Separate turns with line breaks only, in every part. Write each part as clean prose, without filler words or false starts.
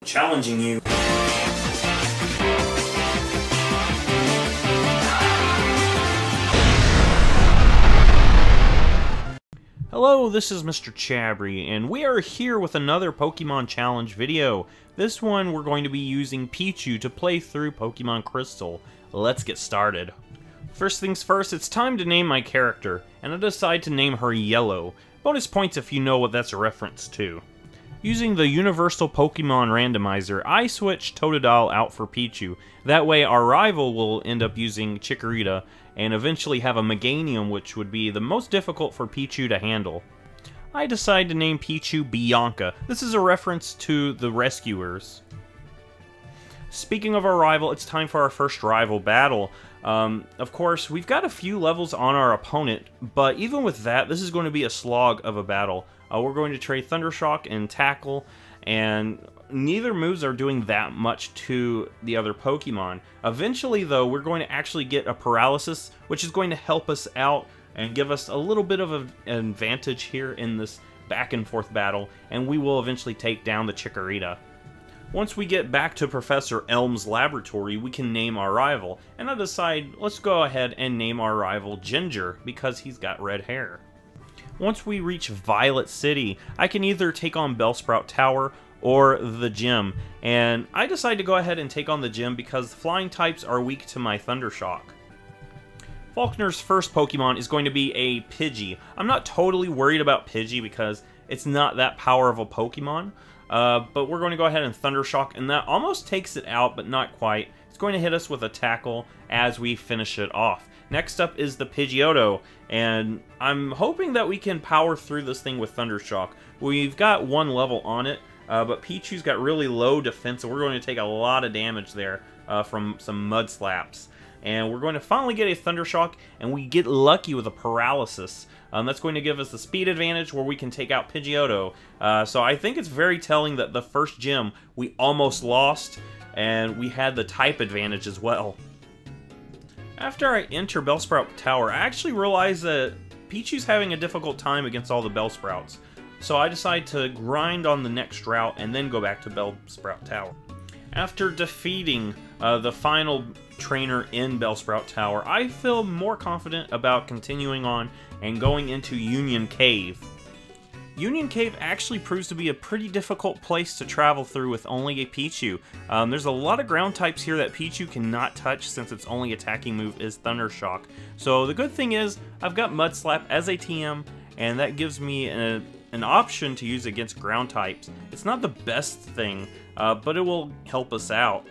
challenging you. Hello, this is Mr. Chabry, and we are here with another Pokemon Challenge video. This one, we're going to be using Pichu to play through Pokemon Crystal. Let's get started. First things first, it's time to name my character, and I decide to name her Yellow. Bonus points if you know what that's a reference to. Using the Universal Pokemon Randomizer, I switch Totodile out for Pichu. That way our rival will end up using Chikorita, and eventually have a Meganium, which would be the most difficult for Pichu to handle. I decide to name Pichu Bianca. This is a reference to the Rescuers. Speaking of our rival, it's time for our first rival battle. Of course, we've got a few levels on our opponent, but even with that, this is going to be a slog of a battle. We're going to trade Thundershock and Tackle, and neither moves are doing that much to the other Pokemon. Eventually, though, we're going to actually get a Paralysis, which is going to help us out and give us a little bit of an advantage here in this back and forth battle, and we will eventually take down the Chikorita. Once we get back to Professor Elm's laboratory, we can name our rival, and I decide let's go ahead and name our rival Ginger, because he's got red hair. Once we reach Violet City, I can either take on Bellsprout Tower or the gym, and I decide to go ahead and take on the gym because flying types are weak to my Thundershock. Faulkner's first Pokemon is going to be a Pidgey. I'm not totally worried about Pidgey because it's not that power of a Pokemon, but we're going to go ahead and Thundershock, and that almost takes it out, but not quite. It's going to hit us with a Tackle as we finish it off. Next up is the Pidgeotto, and I'm hoping that we can power through this thing with Thundershock. We've got one level on it, but Pichu's got really low defense, so we're going to take a lot of damage there from some Mud Slaps. And we're going to finally get a Thundershock, and we get lucky with a Paralysis. That's going to give us the speed advantage where we can take out Pidgeotto. So I think it's very telling that the first gym we almost lost, and we had the type advantage as well. After I enter Bellsprout Tower, I actually realize that Pichu's having a difficult time against all the Bellsprouts. So I decide to grind on the next route and then go back to Bellsprout Tower. After defeating the final trainer in Bellsprout Tower, I feel more confident about continuing on and going into Union Cave. Union Cave actually proves to be a pretty difficult place to travel through with only a Pichu. There's a lot of ground types here that Pichu cannot touch since its only attacking move is Thundershock. So the good thing is I've got Mud Slap as a TM, and that gives me an option to use against ground types. It's not the best thing, but it will help us out.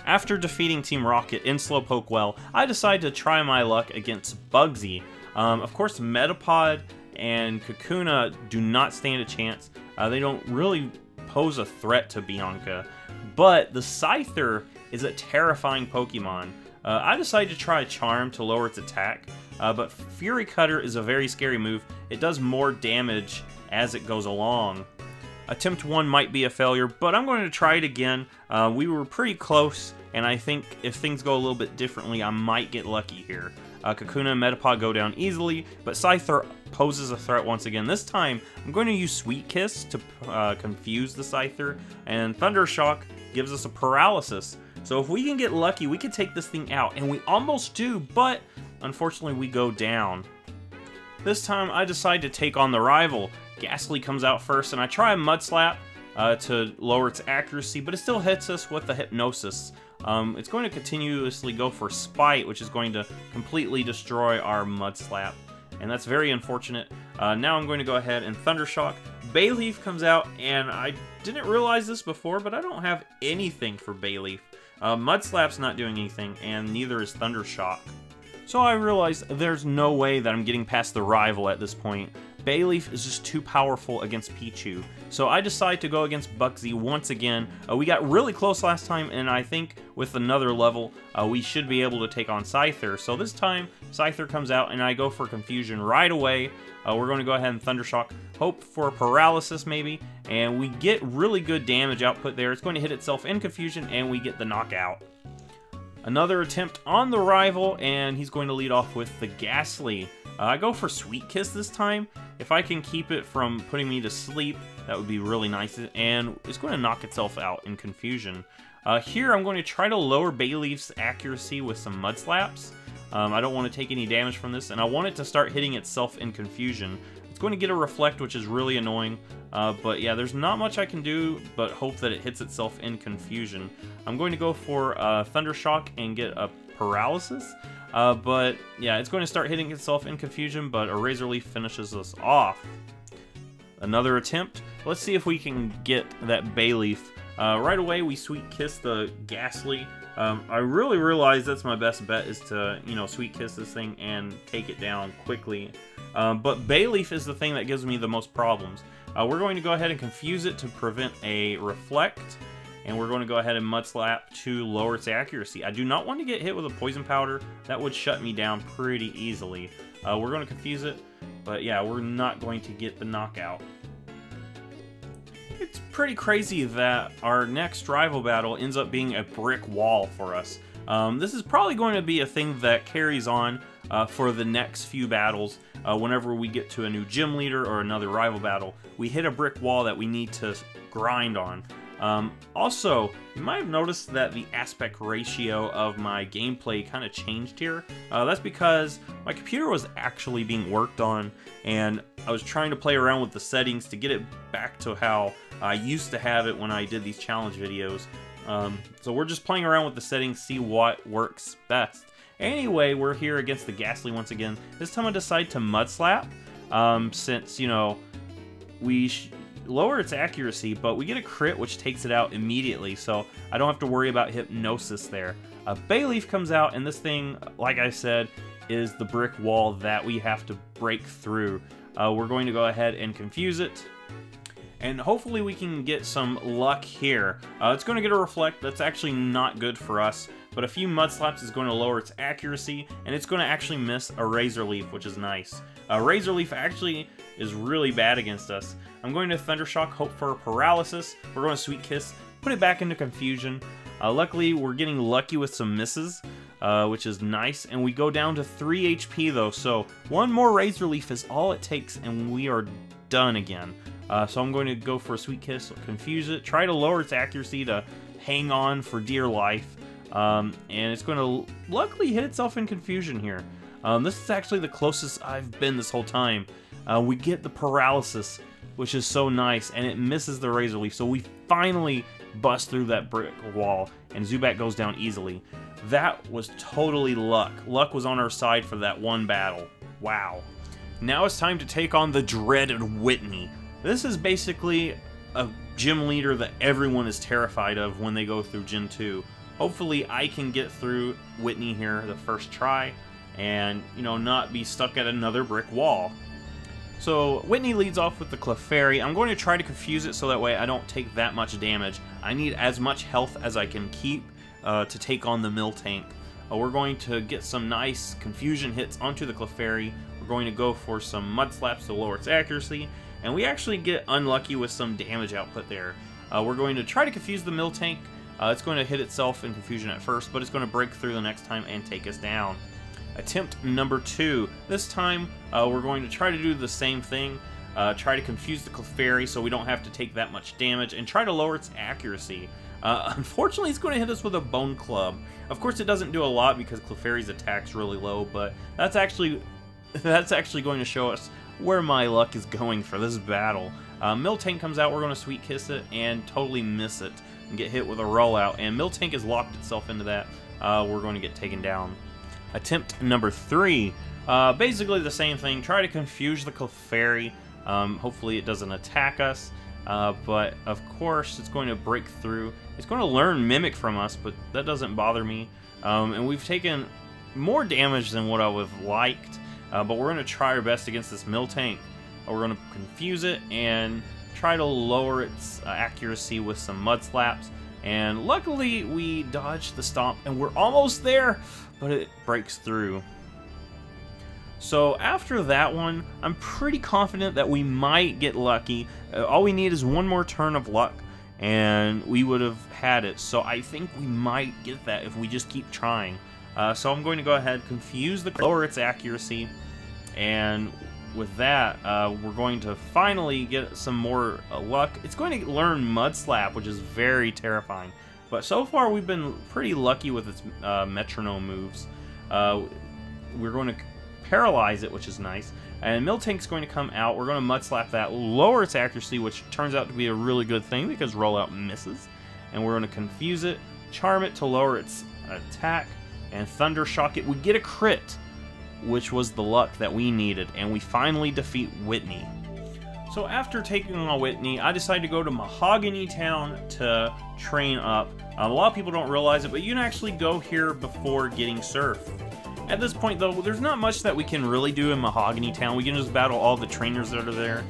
After defeating Team Rocket in Slowpoke Well, I decide to try my luck against Bugsy. Of course, Metapod and Kakuna do not stand a chance. They don't really pose a threat to Bianca, but the Scyther is a terrifying Pokemon. I decided to try Charm to lower its attack, but Fury Cutter is a very scary move. It does more damage as it goes along. Attempt 1 might be a failure, but I'm going to try it again. We were pretty close, and I think if things go a little bit differently, I might get lucky here. Kakuna and Metapod go down easily, but Scyther poses a threat once again. This time, I'm going to use Sweet Kiss to confuse the Scyther, and Thundershock gives us a Paralysis. So if we can get lucky, we can take this thing out, and we almost do, but unfortunately we go down. This time, I decide to take on the rival. Ghastly comes out first, and I try a Mud Slap to lower its accuracy, but it still hits us with the Hypnosis. It's going to continuously go for Spite, which is going to completely destroy our Mud Slap, and that's very unfortunate. Now I'm going to go ahead and Thundershock. Bayleaf comes out, and I didn't realize this before, but I don't have anything for Bayleaf. Mud Slap's not doing anything, and neither is Thundershock. So I realize there's no way that I'm getting past the rival at this point. Bayleaf is just too powerful against Pichu. So I decide to go against Bugsy once again. We got really close last time, and I think with another level, we should be able to take on Scyther. So this time, Scyther comes out, and I go for Confusion right away. We're going to go ahead and Thundershock, hope for a Paralysis maybe, and we get really good damage output there. It's going to hit itself in Confusion, and we get the knockout. Another attempt on the rival, and he's going to lead off with the Ghastly. I go for Sweet Kiss this time. If I can keep it from putting me to sleep, that would be really nice, and it's going to knock itself out in Confusion. Here, I'm going to try to lower Bayleaf's accuracy with some Mud Slaps. I don't want to take any damage from this, and I want it to start hitting itself in Confusion. It's going to get a Reflect, which is really annoying, but yeah, there's not much I can do but hope that it hits itself in Confusion. I'm going to go for Thunder Shock and get a Paralysis, but yeah, it's going to start hitting itself in Confusion, but a Razor Leaf finishes us off. Another attempt. Let's see if we can get that Bayleaf. Right away, we Sweet Kiss the Ghastly. I really realize that's my best bet is to, you know, Sweet Kiss this thing and take it down quickly. But Bayleaf is the thing that gives me the most problems. We're going to go ahead and confuse it to prevent a Reflect, and we're going to go ahead and Mud Slap to lower its accuracy. I do not want to get hit with a Poison Powder. That would shut me down pretty easily. We're going to confuse it, but yeah, we're not going to get the knockout. It's pretty crazy that our next rival battle ends up being a brick wall for us. This is probably going to be a thing that carries on for the next few battles. Whenever we get to a new gym leader or another rival battle, we hit a brick wall that we need to grind on. Also, you might have noticed that the aspect ratio of my gameplay kind of changed here. That's because my computer was actually being worked on, and I was trying to play around with the settings to get it back to how I used to have it when I did these challenge videos. So we're just playing around with the settings, see what works best. Anyway, we're here against the Ghastly once again. This time I decide to Mud Slap, since, you know, we lower its accuracy, but we get a crit which takes it out immediately, so I don't have to worry about Hypnosis there. A Bayleaf comes out, and this thing, like I said, is the brick wall that we have to break through. We're going to go ahead and confuse it, and hopefully we can get some luck here. It's going to get a Reflect. That's actually not good for us, but a few Mud Slaps is going to lower its accuracy, and it's going to actually miss a Razor Leaf, which is nice. Razor Leaf actually is really bad against us. I'm going to Thunder Shock, hope for a Paralysis. We're going to Sweet Kiss, put it back into Confusion. Luckily, we're getting lucky with some misses, which is nice, and we go down to 3 HP though, so one more Razor Leaf is all it takes, and we are done again. So I'm going to go for a Sweet Kiss, confuse it, try to lower its accuracy to hang on for dear life, and it's going to luckily hit itself in Confusion here. This is actually the closest I've been this whole time. We get the Paralysis, which is so nice, and it misses the Razor Leaf, so we finally bust through that brick wall, and Zubat goes down easily. That was totally luck. Luck was on our side for that one battle. Wow. Now it's time to take on the dreaded Whitney. This is basically a gym leader that everyone is terrified of when they go through Gen 2. Hopefully I can get through Whitney here the first try, and, you know, not be stuck at another brick wall. So Whitney leads off with the Clefairy. I'm going to try to confuse it so that way I don't take that much damage. I need as much health as I can keep to take on the Miltank. We're going to get some nice confusion hits onto the Clefairy. We're going to go for some Mud Slaps to lower its accuracy, and we actually get unlucky with some damage output there. We're going to try to confuse the Miltank. It's going to hit itself in confusion at first, but it's going to break through the next time and take us down. Attempt number 2. This time, we're going to try to do the same thing. Try to confuse the Clefairy so we don't have to take that much damage, and try to lower its accuracy. Unfortunately, it's going to hit us with a Bone Club. Of course, it doesn't do a lot because Clefairy's attack's really low, but that's actually going to show us where my luck is going for this battle. Miltank comes out, we're going to Sweet Kiss it, and totally miss it, and get hit with a Rollout, and Miltank has locked itself into that. We're going to get taken down. Attempt number 3. Basically the same thing. Try to confuse the Clefairy. Hopefully it doesn't attack us. But of course it's going to break through. It's going to learn Mimic from us, but that doesn't bother me. And we've taken more damage than what I would have liked. But we're going to try our best against this Miltank. We're going to confuse it and try to lower its accuracy with some Mud Slaps. And luckily we dodged the Stomp, and we're almost there, but it breaks through. So after that one, I'm pretty confident that we might get lucky. All we need is one more turn of luck, and we would have had it. So I think we might get that if we just keep trying. So I'm going to go ahead, confuse the lower its accuracy, and with that, we're going to finally get some more luck. It's going to learn Mud Slap, which is very terrifying. But so far, we've been pretty lucky with its metronome moves. We're going to paralyze it, which is nice. And Miltank's going to come out. We're going to Mud Slap that, lower its accuracy, which turns out to be a really good thing because rollout misses. And we're going to confuse it, charm it to lower its attack, and Thunder Shock it. We get a crit, which was the luck that we needed, and we finally defeat Whitney. So after taking on Whitney, I decided to go to Mahogany Town to train up. A lot of people don't realize it, but you can actually go here before getting Surf. At this point, though, there's not much that we can really do in Mahogany Town. We can just battle all the trainers that are there.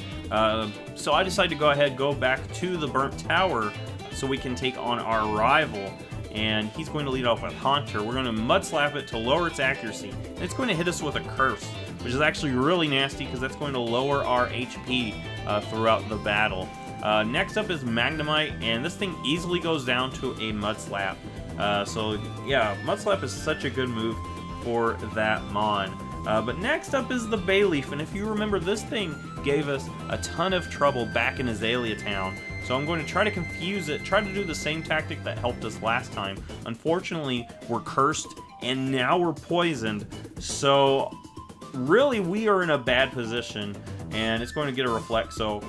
So I decided to go ahead, go back to the Burnt Tower so we can take on our rival. And he's going to lead off with Haunter. We're going to Mud Slap it to lower its accuracy. And it's going to hit us with a Curse, which is actually really nasty because that's going to lower our HP throughout the battle. Next up is Magnemite, and this thing easily goes down to a Mud Slap. So yeah, Mud Slap is such a good move for that Mon. But next up is the Bayleaf, and if you remember, this thing gave us a ton of trouble back in Azalea Town. So I'm going to try to confuse it, try to do the same tactic that helped us last time. Unfortunately, we're cursed, and now we're poisoned. So really, we are in a bad position, and it's going to get a Reflect. So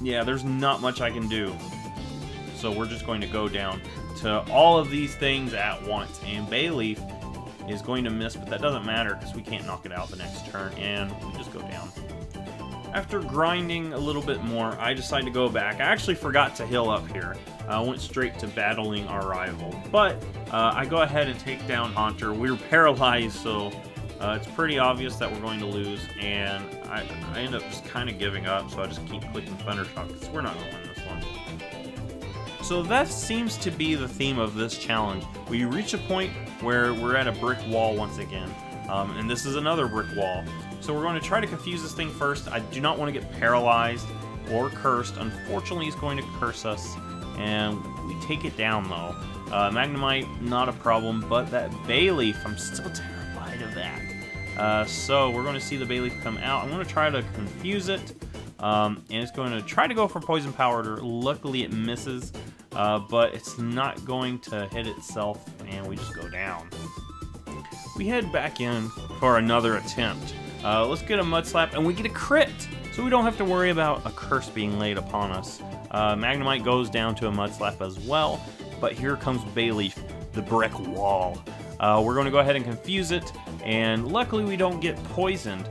yeah, there's not much I can do. So we're just going to go down to all of these things at once, and Bayleaf is going to miss, but that doesn't matter because we can't knock it out the next turn, and we just go down. After grinding a little bit more, I decided to go back. I actually forgot to heal up here. I went straight to battling our rival. But I go ahead and take down Haunter. We were paralyzed, so it's pretty obvious that we're going to lose. And I end up just kind of giving up, so I just keep clicking Thundershock because we're not going to win this one. So that seems to be the theme of this challenge. We reach a point where we're at a brick wall once again. And this is another brick wall. So we're going to try to confuse this thing first. I do not want to get paralyzed or cursed. Unfortunately, he's going to curse us, and we take it down, though. Magnemite, not a problem, but that Bayleaf, I'm still terrified of that. So we're going to see the Bayleaf come out. I'm going to try to confuse it, and it's going to try to go for Poison Powder. Luckily, it misses, but it's not going to hit itself, and we just go down. We head back in for another attempt. Let's get a Mud Slap, and we get a crit, so we don't have to worry about a curse being laid upon us. Magnemite goes down to a Mud Slap as well, but here comes Bayleaf, the brick wall. We're going to go ahead and confuse it, and luckily we don't get poisoned.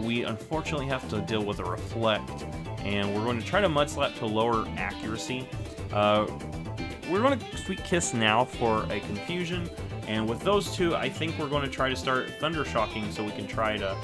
We unfortunately have to deal with a Reflect, and we're going to try to Mud Slap to lower accuracy. We're going to Sweet Kiss now for a confusion. And with those two, I think we're going to try to start Thunder Shocking so we can try to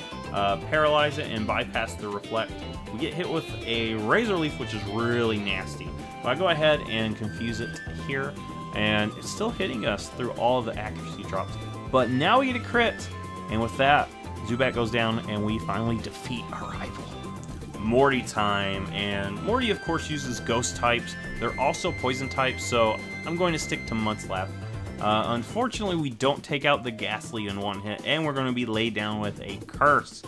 paralyze it and bypass the Reflect. We get hit with a Razor Leaf, which is really nasty. So I go ahead and confuse it here, and it's still hitting us through all the accuracy drops. But now we get a crit, and with that, Zubat goes down, and we finally defeat our rival. Morty time, and Morty, of course, uses Ghost types. They're also Poison types, so I'm going to stick to Mud Slap. Unfortunately, we don't take out the Ghastly in one hit, and we're going to be laid down with a Curse.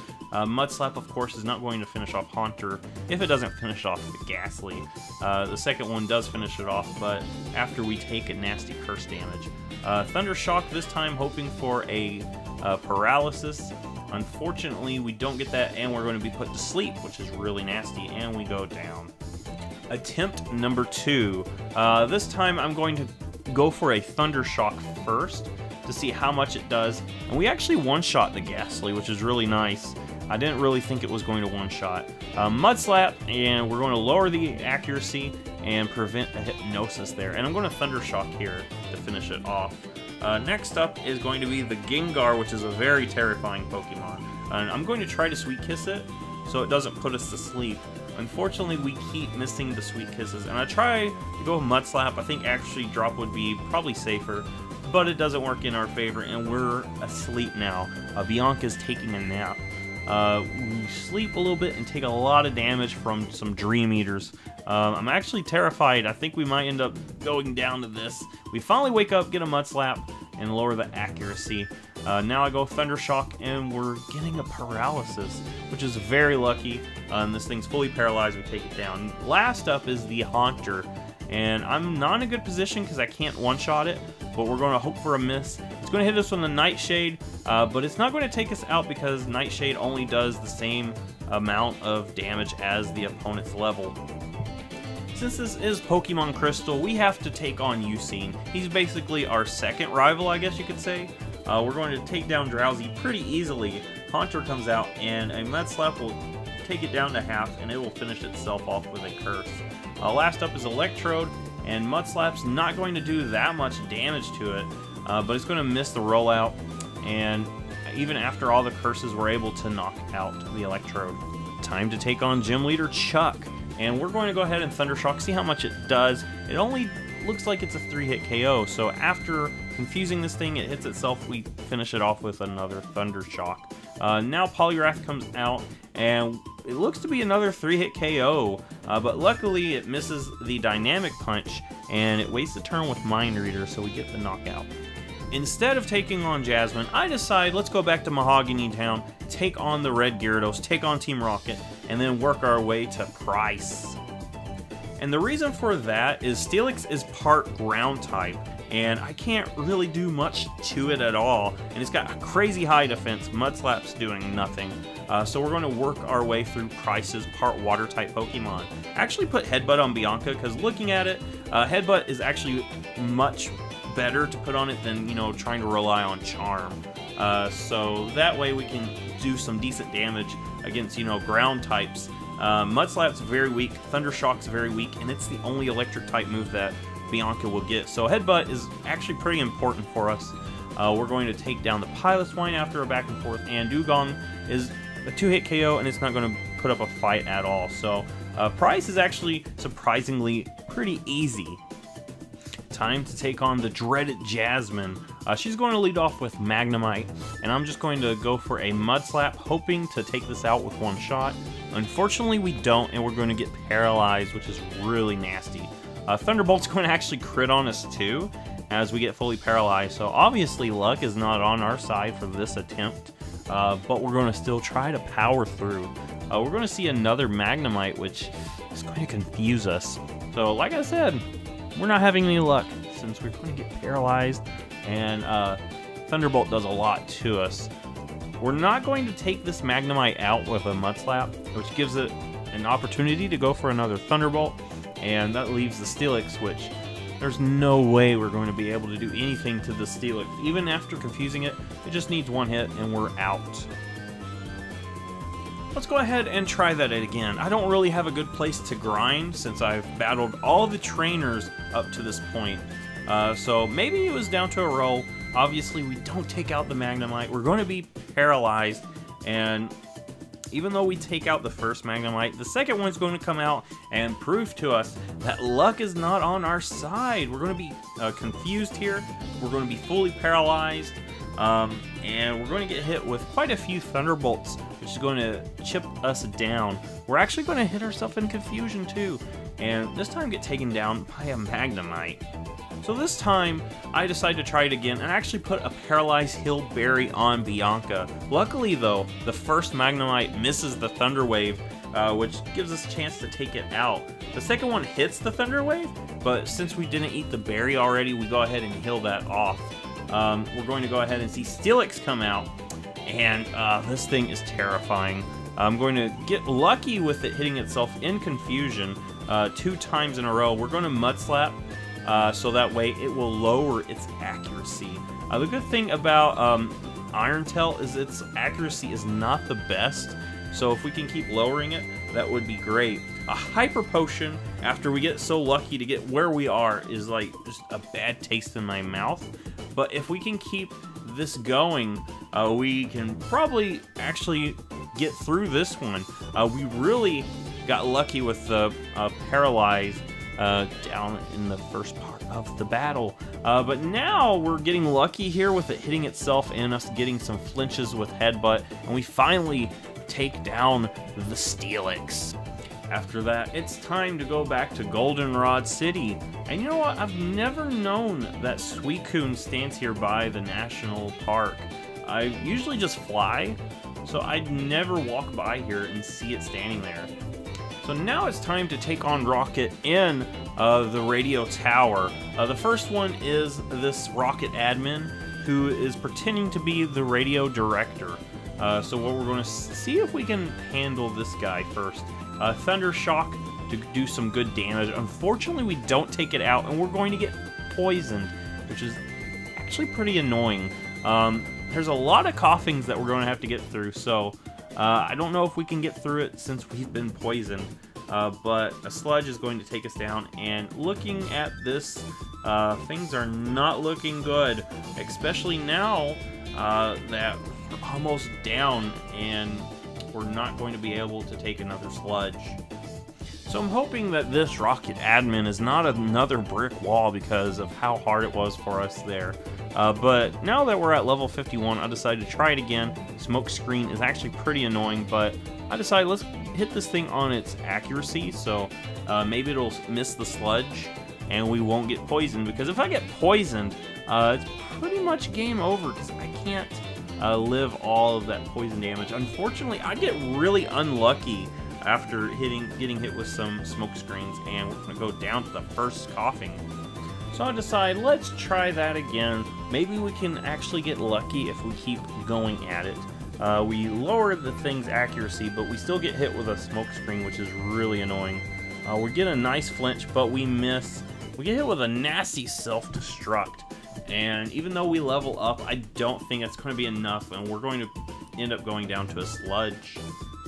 Mud Slap, of course, is not going to finish off Haunter if it doesn't finish off the Ghastly. The second one does finish it off, but after we take a nasty Curse damage. Thunder Shock this time, hoping for a Paralysis. Unfortunately, we don't get that, and we're going to be put to sleep, which is really nasty, and we go down. Attempt number 2. This time, I'm going to go for a Thunder Shock first to see how much it does, and we actually one-shot the Ghastly, which is really nice. I didn't really think it was going to one-shot. Mud Slap, and we're going to lower the accuracy and prevent a Hypnosis there, and I'm going to Thunder Shock here to finish it off. Next up is going to be the Gengar, which is a very terrifying Pokemon, and I'm going to try to Sweet Kiss it so it doesn't put us to sleep. Unfortunately, we keep missing the Sweet Kisses, and I try to go with Mud Slap. I think actually Drop would be probably safer, but it doesn't work in our favor, and we're asleep now. Bianca's taking a nap. We sleep a little bit and take a lot of damage from some Dream Eaters. I'm actually terrified. I think we might end up going down to this. We finally wake up, get a Mud Slap, and lower the accuracy. Now I go Thunder Shock, and we're getting a paralysis, which is very lucky. And this thing's fully paralyzed, we take it down. Last up is the Haunter, and I'm not in a good position because I can't one-shot it, but we're going to hope for a miss. It's going to hit us with the Nightshade, but it's not going to take us out because Nightshade only does the same amount of damage as the opponent's level. Since this is Pokemon Crystal, we have to take on Usein. He's basically our second rival, I guess you could say. We're going to take down Drowsy pretty easily. Haunter comes out, and a Mud Slap will take it down to half, and it will finish itself off with a Curse. Last up is Electrode, and Mud Slap's not going to do that much damage to it, but it's going to miss the rollout, and even after all the curses, we're able to knock out the Electrode. Time to take on Gym Leader Chuck, and we're going to go ahead and Thunder Shock, see how much it does. It only looks like it's a 3-hit KO, so after confusing this thing, it hits itself, we finish it off with another Thunder Shock. Now Poliwrath comes out, and it looks to be another 3-hit KO, but luckily it misses the Dynamic Punch, and it wastes a turn with Mind Reader, so we get the knockout. Instead of taking on Jasmine, I decide let's go back to Mahogany Town, take on the Red Gyarados, take on Team Rocket, and then work our way to Price. And the reason for that is Steelix is part ground type, and I can't really do much to it at all, and it's got a crazy high defense. Mud Slap's doing nothing. So we're going to work our way through Price's part water type Pokemon. I actually put Headbutt on Bianca because looking at it, Headbutt is actually much better to put on it than, you know, trying to rely on Charm. So that way we can do some decent damage against, you know, ground types. Mud Slap's very weak, Thunder Shock's very weak, and it's the only electric type move that Bianca will get. So Headbutt is actually pretty important for us. We're going to take down the Piloswine after a back and forth, and Dugong is a 2-hit KO, and it's not going to put up a fight at all. So Price is actually surprisingly pretty easy. Time to take on the dreaded Jasmine. She's going to lead off with Magnemite, and I'm just going to go for a Mud Slap, hoping to take this out with one shot. Unfortunately, we don't, and we're going to get paralyzed, which is really nasty. Thunderbolt's going to actually crit on us too, as we get fully paralyzed, so obviously luck is not on our side for this attempt, but we're going to still try to power through. We're going to see another Magnemite, which is going to confuse us. So like I said, we're not having any luck since we're going to get paralyzed, and Thunderbolt does a lot to us. We're not going to take this Magnemite out with a Mud Slap, which gives it an opportunity to go for another Thunderbolt, and that leaves the Steelix, which there's no way we're going to be able to do anything to the Steelix. Even after confusing it, it just needs one hit and we're out. Let's go ahead and try that again. I don't really have a good place to grind since I've battled all the trainers up to this point. So maybe it was down to a roll. Obviously, we don't take out the Magnemite. We're going to be paralyzed, and even though we take out the first Magnemite, the second one's going to come out and prove to us that luck is not on our side. We're going to be confused here. We're going to be fully paralyzed, and we're going to get hit with quite a few Thunderbolts, which is going to chip us down. We're actually going to hit ourselves in confusion too, and this time get taken down by a Magnemite. So this time, I decided to try it again and actually put a Paralyzed Hill Berry on Bianca. Luckily though, the first Magnemite misses the Thunder Wave, which gives us a chance to take it out. The second one hits the Thunder Wave, but since we didn't eat the berry already, we go ahead and heal that off. We're going to go ahead and see Steelix come out, and this thing is terrifying. I'm going to get lucky with it hitting itself in confusion 2 times in a row. We're going to Mud Slap, so that way it will lower its accuracy. The good thing about Iron Tail is its accuracy is not the best, so if we can keep lowering it, that would be great. A Hyper Potion, after we get so lucky to get where we are, is like just a bad taste in my mouth. But if we can keep this going, we can probably actually get through this one. We really got lucky with the Paralyze down in the first part of the battle. But now we're getting lucky here with it hitting itself and us getting some flinches with Headbutt, and we finally take down the Steelix. After that, it's time to go back to Goldenrod City. And you know what? I've never known that Suicune stands here by the national park. I usually just fly, so I'd never walk by here and see it standing there. So now it's time to take on Rocket in the radio tower. The first one is this Rocket admin who is pretending to be the radio director. So what we're going to see if we can handle this guy first. Thunder Shock to do some good damage. Unfortunately, we don't take it out, and we're going to get poisoned, which is actually pretty annoying. There's a lot of coughings that we're going to have to get through, so I don't know if we can get through it since we've been poisoned. But a sludge is going to take us down, and looking at this, things are not looking good, especially now that we're almost down and we're not going to be able to take another sludge. So I'm hoping that this Rocket admin is not another brick wall because of how hard it was for us there. But now that we're at level 51, I decided to try it again. Smoke screen is actually pretty annoying, but I decided let's hit this thing on its accuracy, so maybe it'll miss the sludge and we won't get poisoned, because if I get poisoned, it's pretty much game over because I can't live all of that poison damage. Unfortunately, I get really unlucky after getting hit with some smoke screens, and we're going to go down to the first coughing. So I decide, let's try that again. Maybe we can actually get lucky if we keep going at it. We lower the thing's accuracy, but we still get hit with a smoke screen, which is really annoying. We get a nice flinch, but we miss. We get hit with a nasty self-destruct. And even though we level up, I don't think it's going to be enough, and we're going to end up going down to a sludge.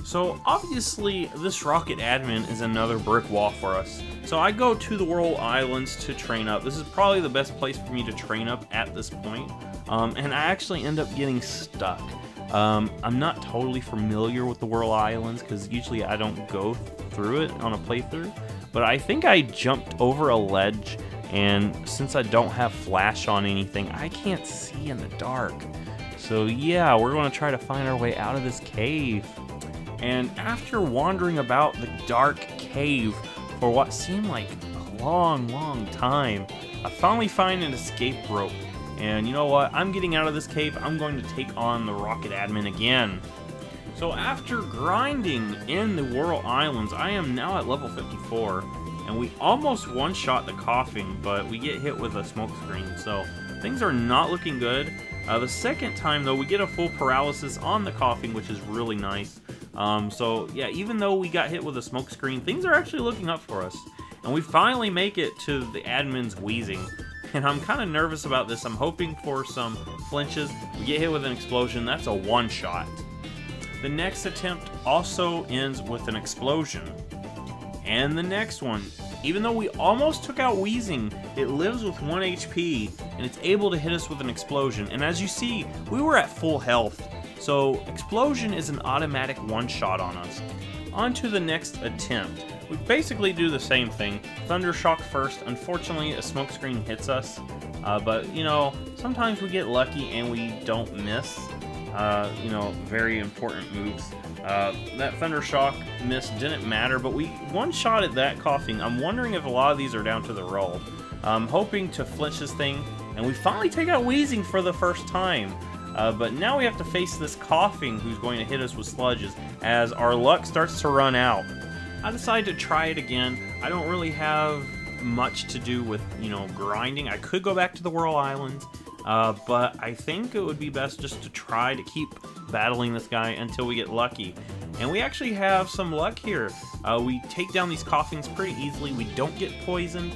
So obviously, this Rocket admin is another brick wall for us. So I go to the Whirl Islands to train up. This is probably the best place for me to train up at this point. And I actually end up getting stuck. I'm not totally familiar with the Whirl Islands because usually I don't go through it on a playthrough. But I think I jumped over a ledge, and since I don't have flash on anything, I can't see in the dark. So yeah, we're going to try to find our way out of this cave. And after wandering about the dark cave for what seemed like a long time, I finally find an escape rope. And you know what? I'm getting out of this cave. I'm going to take on the Rocket admin again. So after grinding in the Whirl Islands, I am now at level 54. And we almost one-shot the coughing, but we get hit with a smoke screen. So things are not looking good. The second time, though, we get a full paralysis on the coughing, which is really nice. So yeah, even though we got hit with a smoke screen, things are actually looking up for us. And we finally make it to the admin's wheezing. And I'm kind of nervous about this. I'm hoping for some flinches. We get hit with an explosion. That's a one-shot. The next attempt also ends with an explosion. And the next one, even though we almost took out Wheezing, it lives with 1 HP, and it's able to hit us with an explosion. And as you see, we were at full health. So explosion is an automatic one-shot on us. On to the next attempt. We basically do the same thing. Thunder Shock first. Unfortunately, a smoke screen hits us. But, you know, sometimes we get lucky and we don't miss, you know, very important moves. That Thunder Shock miss didn't matter, but we one-shotted that coughing. I'm wondering if a lot of these are down to the roll. I'm hoping to flinch this thing, and we finally take out Wheezing for the first time. But now we have to face this coughing who's going to hit us with sludges as our luck starts to run out. I decided to try it again. I don't really have much to do with, you know, grinding. I could go back to the Whirl Islands, but I think it would be best just to try to keep battling this guy until we get lucky. And we actually have some luck here. We take down these coughings pretty easily. We don't get poisoned,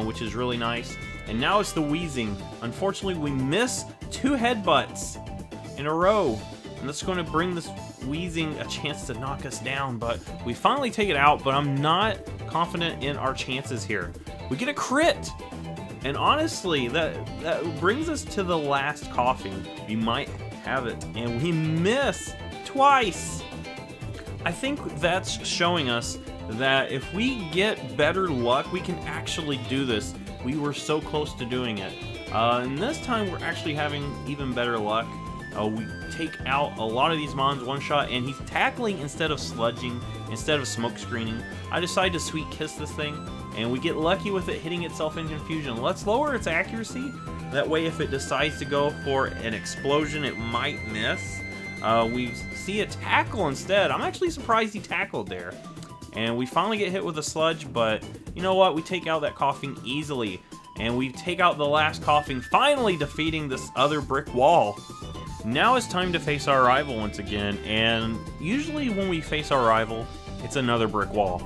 which is really nice. And now it's the Wheezing. Unfortunately, we miss 2 headbutts in a row. And that's going to bring this Wheezing a chance to knock us down. But we finally take it out, but I'm not confident in our chances here. We get a crit! And honestly, that brings us to the last coughing. We might have it. And we miss twice! I think that's showing us that if we get better luck, we can actually do this. We were so close to doing it. And this time we're actually having even better luck. We take out a lot of these mons one shot, and he's tackling instead of sludging, instead of smoke screening, I decide to sweet kiss this thing, and we get lucky with it hitting itself in confusion. Let's lower its accuracy. That way, if it decides to go for an explosion, it might miss. We see a tackle instead. I'm actually surprised he tackled there. And we finally get hit with a sludge, but you know what? We take out that coughing easily. And we take out the last coughing, finally defeating this other brick wall. Now it's time to face our rival once again, and usually when we face our rival, it's another brick wall.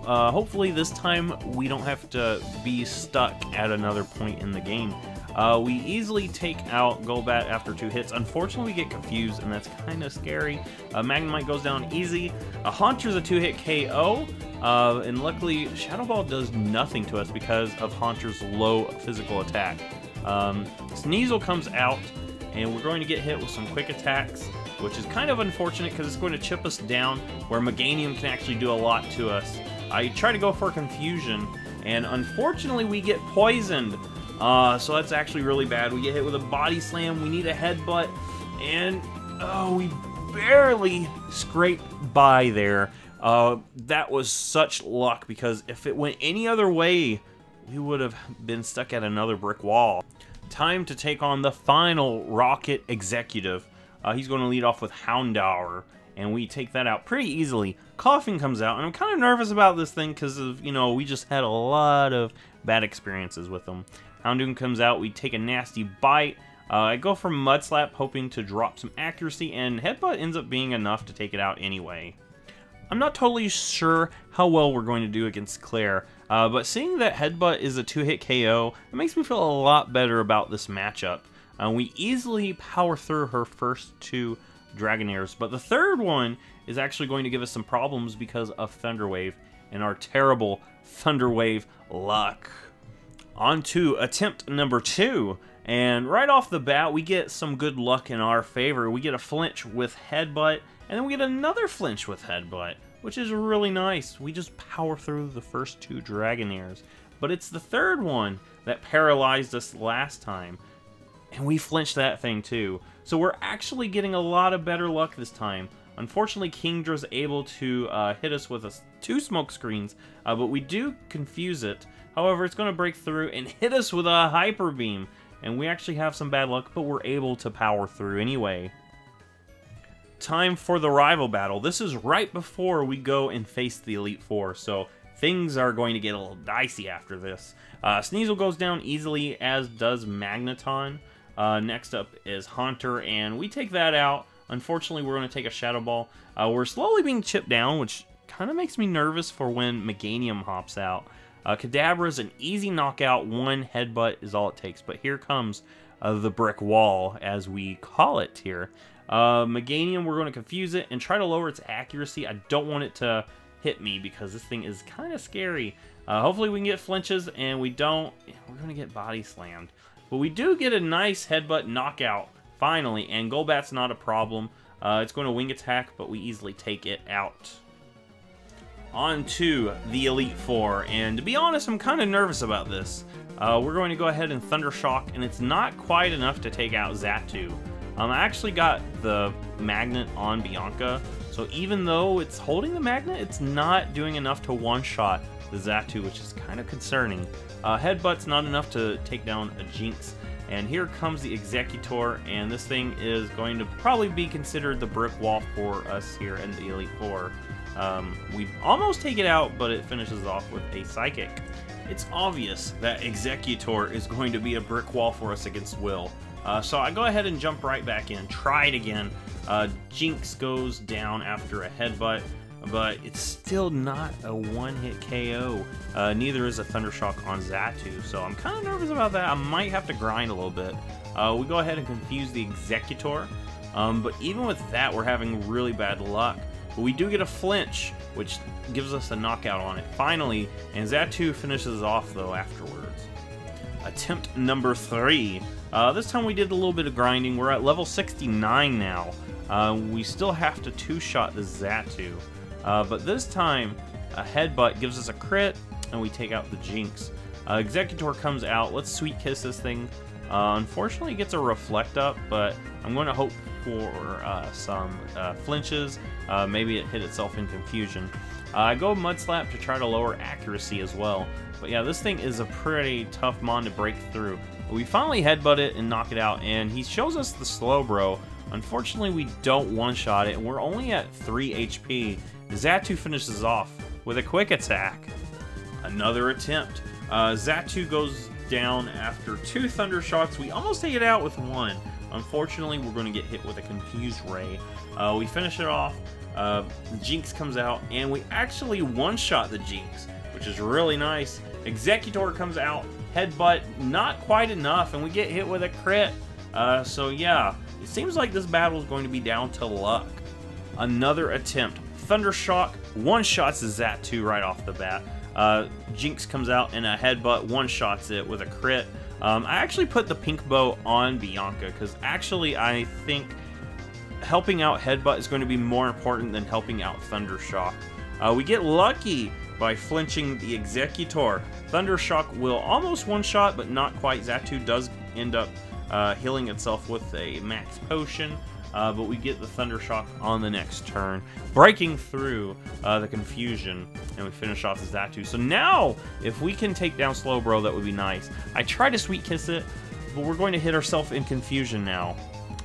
Hopefully this time we don't have to be stuck at another point in the game. We easily take out Golbat after 2 hits. Unfortunately, we get confused, and that's kind of scary. Magnemite goes down easy. Haunter's a 2-hit KO, and luckily Shadow Ball does nothing to us because of Haunter's low physical attack. Sneasel comes out, and we're going to get hit with some quick attacks, which is kind of unfortunate because it's going to chip us down, where Meganium can actually do a lot to us. I try to go for Confusion, and unfortunately we get poisoned. So that's actually really bad. We get hit with a body slam, we need a headbutt, and we barely scraped by there. That was such luck, because if it went any other way, we would have been stuck at another brick wall. Time to take on the final Rocket Executive. He's going to lead off with Houndour, and we take that out pretty easily. Coughing comes out, and I'm kind of nervous about this thing because of, you know, we just had a lot of bad experiences with them. Houndour comes out, we take a nasty bite. I go for Mud Slap, hoping to drop some accuracy, and Headbutt ends up being enough to take it out anyway. I'm not totally sure how well we're going to do against Claire, but seeing that Headbutt is a 2-hit KO, it makes me feel a lot better about this matchup. We easily power through her first 2 Dragonairs, but the third one is actually going to give us some problems because of Thunder Wave and our terrible Thunder Wave luck. On to attempt number 2, and right off the bat we get some good luck in our favor. We get a flinch with Headbutt, and then we get another flinch with Headbutt, which is really nice. We just power through the first 2 Dragonairs, but it's the third one that paralyzed us last time, and we flinched that thing too. So we're actually getting a lot of better luck this time. Unfortunately, Kingdra's able to hit us with 2 smoke screens, but we do confuse it. However, it's going to break through and hit us with a Hyper Beam, and we actually have some bad luck, but we're able to power through anyway. Time for the rival battle. This is right before we go and face the Elite Four, so things are going to get a little dicey after this. Sneasel goes down easily, as does Magneton. Next up is Haunter, and we take that out. Unfortunately, we're going to take a Shadow Ball. We're slowly being chipped down, which kind of makes me nervous for when Meganium hops out. Kadabra is an easy knockout. 1 headbutt is all it takes, but here comes the brick wall, as we call it here. Meganium, we're going to confuse it and try to lower its accuracy. I don't want it to hit me because this thing is kind of scary. Hopefully we can get flinches, and we don't. We're going to get body slammed. But we do get a nice headbutt knockout, finally, and Golbat's not a problem. It's going to wing attack, but we easily take it out. On to the Elite Four, and to be honest, I'm kind of nervous about this. We're going to go ahead and Thunder Shock, and it's not quite enough to take out Xatu. I actually got the magnet on Bianca, so even though it's holding the magnet, it's not doing enough to one-shot the Xatu, which is kind of concerning. Headbutt's not enough to take down a Jinx, and here comes the Executor, and this thing is going to probably be considered the brick wall for us here in the Elite Four. We almost take it out, but it finishes off with a Psychic. It's obvious that Executor is going to be a brick wall for us against Will. So I go ahead and jump right back in, try it again. Jinx goes down after a headbutt, but it's still not a one-hit KO. Neither is a Thunder Shock on Xatu, so I'm kind of nervous about that. I might have to grind a little bit. We go ahead and confuse the Executor, but even with that, we're having really bad luck. But we do get a flinch, which gives us a knockout on it, finally, and Xatu finishes off, though, afterwards. Attempt number 3. This time we did a little bit of grinding. We're at level 69 now. We still have to 2-shot the Xatu. But this time, a headbutt gives us a crit, and we take out the Jinx. Executor comes out. Let's Sweet Kiss this thing. Unfortunately, it gets a Reflect Up, but I'm going to hope for some flinches. Maybe it hit itself in confusion. I go Mud Slap to try to lower accuracy as well. But yeah, this thing is a pretty tough mon to break through. We finally headbutt it and knock it out, and he shows us the Slowbro. Unfortunately, we don't one-shot it, and we're only at 3 HP. Xatu finishes off with a quick attack. Another attempt. Xatu goes down after 2 Thunder Shocks. We almost take it out with 1. Unfortunately, we're going to get hit with a Confused Ray. We finish it off. Jinx comes out, and we actually one-shot the Jinx, which is really nice. Executor comes out, headbutt, not quite enough, and we get hit with a crit. So yeah, it seems like this battle is going to be down to luck. Another attempt. Thundershock one-shots Xatu right off the bat. Jinx comes out and a headbutt one-shots it with a crit. I actually put the pink bow on Bianca because actually I think helping out headbutt is going to be more important than helping out Thundershock. We get lucky by flinching the Executor. Thundershock will almost one-shot, but not quite. Xatu does end up healing itself with a max potion. But we get the Thundershock on the next turn, breaking through the confusion, and we finish off the Xatu. So now, if we can take down Slowbro, that would be nice. I try to Sweet Kiss it, but we're going to hit ourselves in confusion now,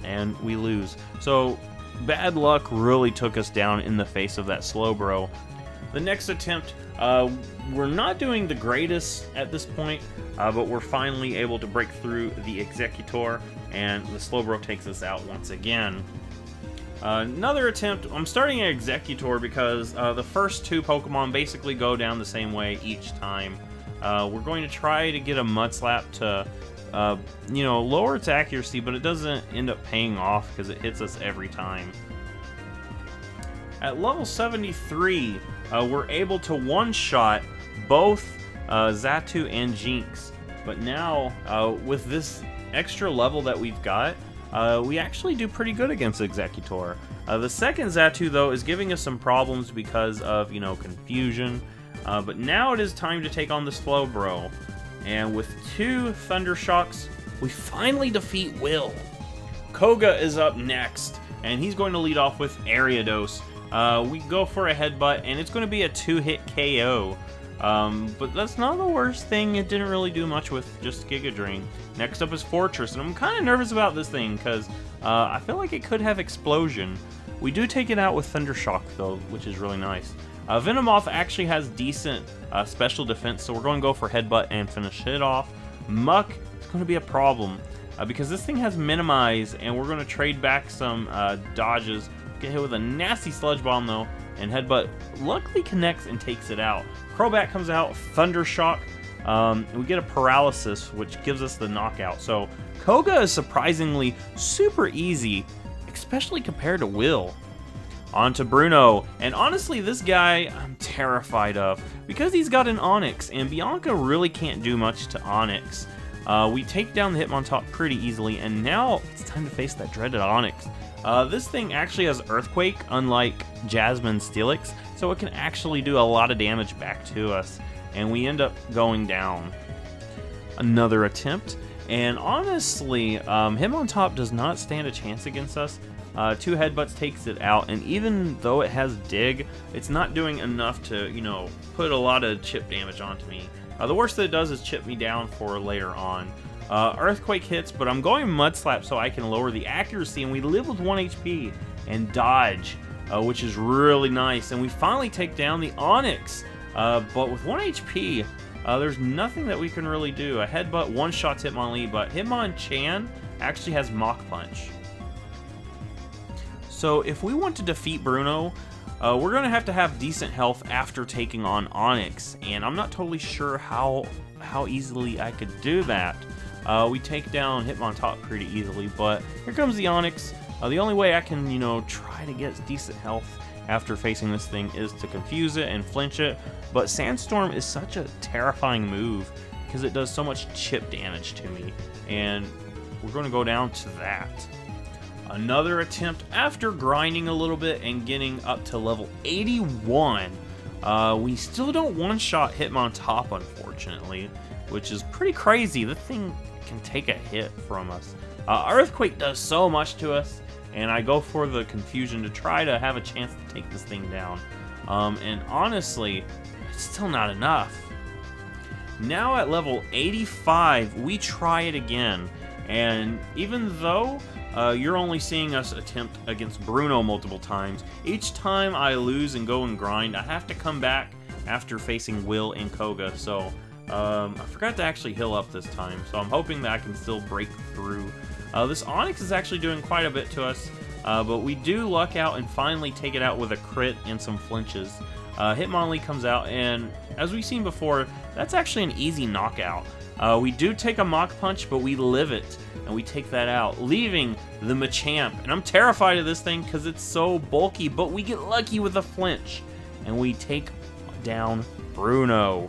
and we lose. So bad luck really took us down in the face of that Slowbro. The next attempt, we're not doing the greatest at this point, but we're finally able to break through the Executor, and the Slowbro takes us out once again. Another attempt, I'm starting an Executor because the first 2 Pokemon basically go down the same way each time. We're going to try to get a Mud Slap to, you know, lower its accuracy, but it doesn't end up paying off because it hits us every time. At level 73, we're able to one-shot both Xatu and Jinx. But now, with this extra level that we've got, we actually do pretty good against Executor. The second Xatu, though, is giving us some problems because of, you know, confusion. But now it is time to take on the Slowbro. And with 2 Thunder Shocks, we finally defeat Will. Koga is up next, and he's going to lead off with Ariados. We go for a headbutt, and it's going to be a 2-hit KO. But that's not the worst thing. It didn't really do much with just Giga Drain. Next up is Fortress, and I'm kind of nervous about this thing because I feel like it could have Explosion. We do take it out with Thunder Shock, though, which is really nice. Venomoth actually has decent special defense, so we're going to go for Headbutt and finish it off. Muck is going to be a problem because this thing has Minimize, and we're going to trade back some dodges. Get hit with a nasty Sludge Bomb, though, and Headbutt luckily connects and takes it out. Crobat comes out, Thunder Shock, and we get a Paralysis, which gives us the knockout. So Koga is surprisingly super easy, especially compared to Will. On to Bruno, and honestly this guy I'm terrified of because he's got an Onix, and Bianca really can't do much to Onix. We take down the Hitmontop pretty easily, and now it's time to face that dreaded Onix. This thing actually has Earthquake, unlike Jasmine's Steelix, so it can actually do a lot of damage back to us, and we end up going down. Another attempt, and honestly, Hitmontop does not stand a chance against us. 2 Headbutts takes it out, and even though it has Dig, it's not doing enough to, you know, put a lot of chip damage onto me. The worst that it does is chip me down for later on. Earthquake hits, but I'm going Mud Slap so I can lower the accuracy, and we live with 1 HP and dodge, which is really nice. And we finally take down the Onix, but with 1 HP, there's nothing that we can really do. A Headbutt one-shots Hitmonlee, but Hitmonchan actually has Mach Punch. So if we want to defeat Bruno, we're going to have decent health after taking on Onix, and I'm not totally sure how easily I could do that. We take down Hitmontop pretty easily, but here comes the Onix. The only way I can, you know, try to get decent health after facing this thing is to confuse it and flinch it, but Sandstorm is such a terrifying move because it does so much chip damage to me, and we're going to go down to that. Another attempt after grinding a little bit and getting up to level 81. We still don't one-shot Hitmontop, unfortunately, which is pretty crazy. The thing can take a hit from us. Earthquake does so much to us, and I go for the confusion to try to have a chance to take this thing down. And honestly, it's still not enough. Now at level 85, we try it again. And even though you're only seeing us attempt against Bruno multiple times, each time I lose and go and grind, I have to come back after facing Will and Koga. So I forgot to actually heal up this time, so I'm hoping that I can still break through. This Onyx is actually doing quite a bit to us, but we do luck out and finally take it out with a crit and some flinches. Hitmonlee comes out, and as we've seen before, that's actually an easy knockout. We do take a Mach Punch, but we live it, and we take that out, leaving the Machamp. And I'm terrified of this thing because it's so bulky, but we get lucky with a flinch, and we take down Bruno.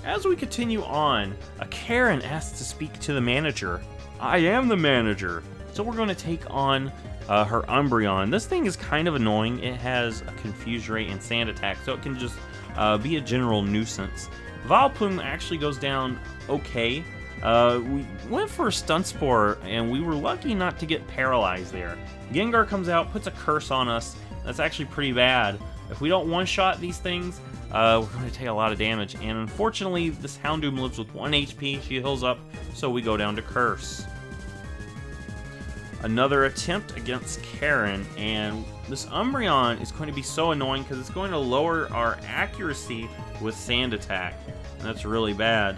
As we continue on, Karen asks to speak to the manager. I am the manager. So we're going to take on her Umbreon. This thing is kind of annoying. It has a Confuse Ray and Sand Attack, so it can just be a general nuisance. Vileplume actually goes down okay. We went for a Stun Spore, and we were lucky not to get paralyzed there. Gengar comes out, puts a curse on us. That's actually pretty bad. If we don't one-shot these things, we're going to take a lot of damage. And unfortunately, this Houndoom lives with 1 HP. She heals up, so we go down to Curse. Another attempt against Karen, and this Umbreon is going to be so annoying because it's going to lower our accuracy with Sand Attack, and that's really bad.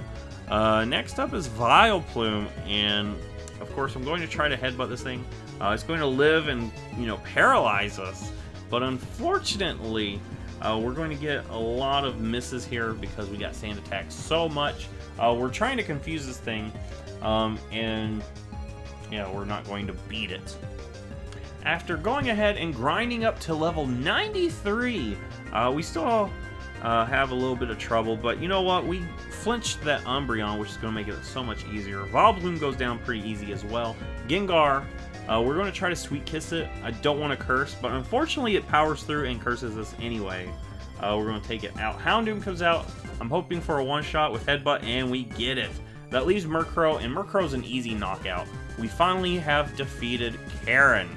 Next up is Vileplume, and of course I'm going to try to headbutt this thing. It's going to live and, you know, paralyze us, but unfortunately we're going to get a lot of misses here because we got Sand Attack so much. We're trying to confuse this thing, and yeah, we're not going to beat it. After going ahead and grinding up to level 93, we still have a little bit of trouble, but you know what? We flinched that Umbreon, which is going to make it so much easier. Vileplume goes down pretty easy as well. Gengar, we're going to try to Sweet Kiss it. I don't want to Curse, but unfortunately it powers through and curses us anyway. We're going to take it out. Houndoom comes out. I'm hoping for a one-shot with Headbutt, and we get it. That leaves Murkrow, and Murkrow's an easy knockout. We finally have defeated Karen.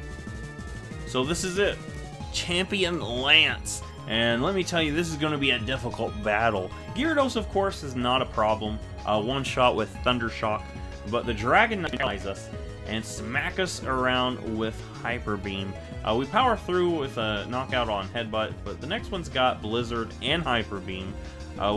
So this is it. Champion Lance. And let me tell you, this is going to be a difficult battle. Gyarados, of course, is not a problem. One shot with Thunder Shock. But the Dragonite flies us and smack us around with Hyper Beam. We power through with a knockout on Headbutt, but the next one's got Blizzard and Hyper Beam,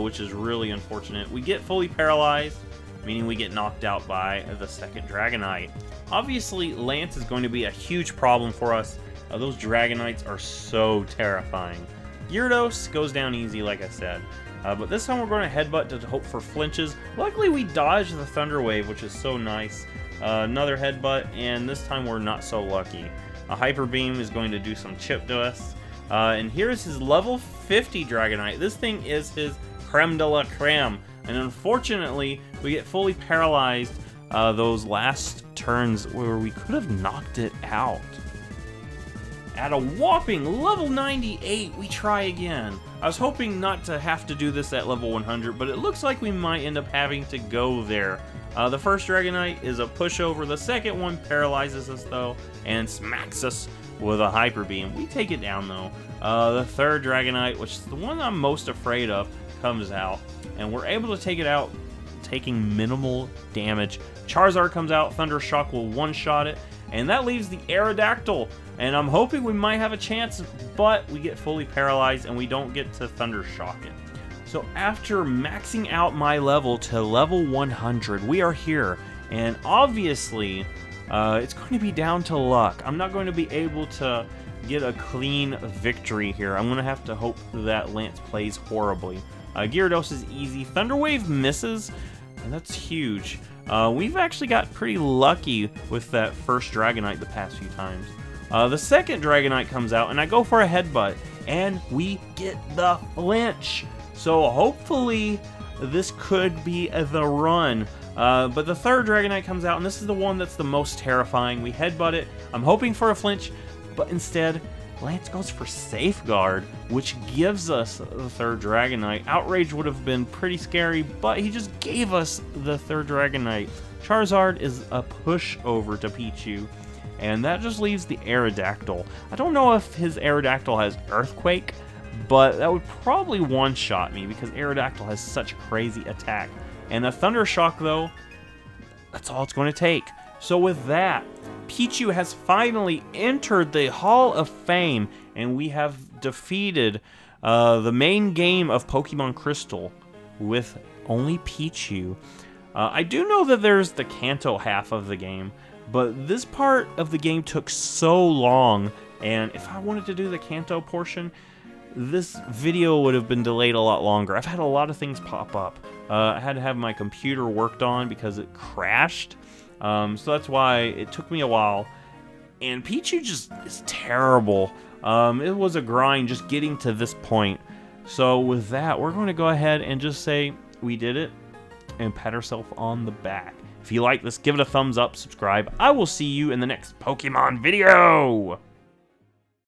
which is really unfortunate. We get fully paralyzed, meaning we get knocked out by the second Dragonite. Obviously, Lance is going to be a huge problem for us. Those Dragonites are so terrifying. Gyarados goes down easy, like I said. But this time we're going to Headbutt to hope for flinches. Luckily, we dodged the Thunder Wave, which is so nice. Another Headbutt, and this time we're not so lucky. A Hyper Beam is going to do some chip to us. And here's his level 50 Dragonite. This thing is his creme de la creme. And unfortunately, we get fully paralyzed those last turns where we could have knocked it out. At a whopping level 98, we try again. I was hoping not to have to do this at level 100, but it looks like we might end up having to go there. The first Dragonite is a pushover. The second one paralyzes us, though, and smacks us with a Hyper Beam. We take it down, though. The third Dragonite, which is the one I'm most afraid of, comes out, and we're able to take it out, taking minimal damage. Charizard comes out, Thunder Shock will one-shot it, and that leaves the Aerodactyl, and I'm hoping we might have a chance, but we get fully paralyzed and we don't get to Thunder Shock it. So after maxing out my level to level 100, we are here, and obviously it's going to be down to luck. I'm not going to be able to get a clean victory here. I'm going to have to hope that Lance plays horribly. Gyarados is easy. Thunder Wave misses, and that's huge. We've actually got pretty lucky with that first Dragonite the past few times. The second Dragonite comes out, and I go for a Headbutt, and we get the flinch. So hopefully this could be the run. But the third Dragonite comes out, and this is the one that's the most terrifying. We Headbutt it. I'm hoping for a flinch, but instead Lance goes for Safeguard, which gives us the third Dragonite. Outrage would have been pretty scary, but he just gave us the third Dragonite. Charizard is a pushover to Pichu, and that just leaves the Aerodactyl. I don't know if his Aerodactyl has Earthquake, but that would probably one-shot me because Aerodactyl has such crazy attack. And a Thunder Shock, though, that's all it's going to take. So with that, Pichu has finally entered the Hall of Fame, and we have defeated the main game of Pokemon Crystal with only Pichu. I do know that there's the Kanto half of the game, but this part of the game took so long, and if I wanted to do the Kanto portion, this video would have been delayed a lot longer. I've had a lot of things pop up. I had to have my computer worked on because it crashed, so that's why it took me a while. And Pichu just is terrible. It was a grind just getting to this point. So with that, we're going to go ahead and just say we did it and pat ourselves on the back. If you like this, give it a thumbs up, subscribe. I will see you in the next Pokemon video!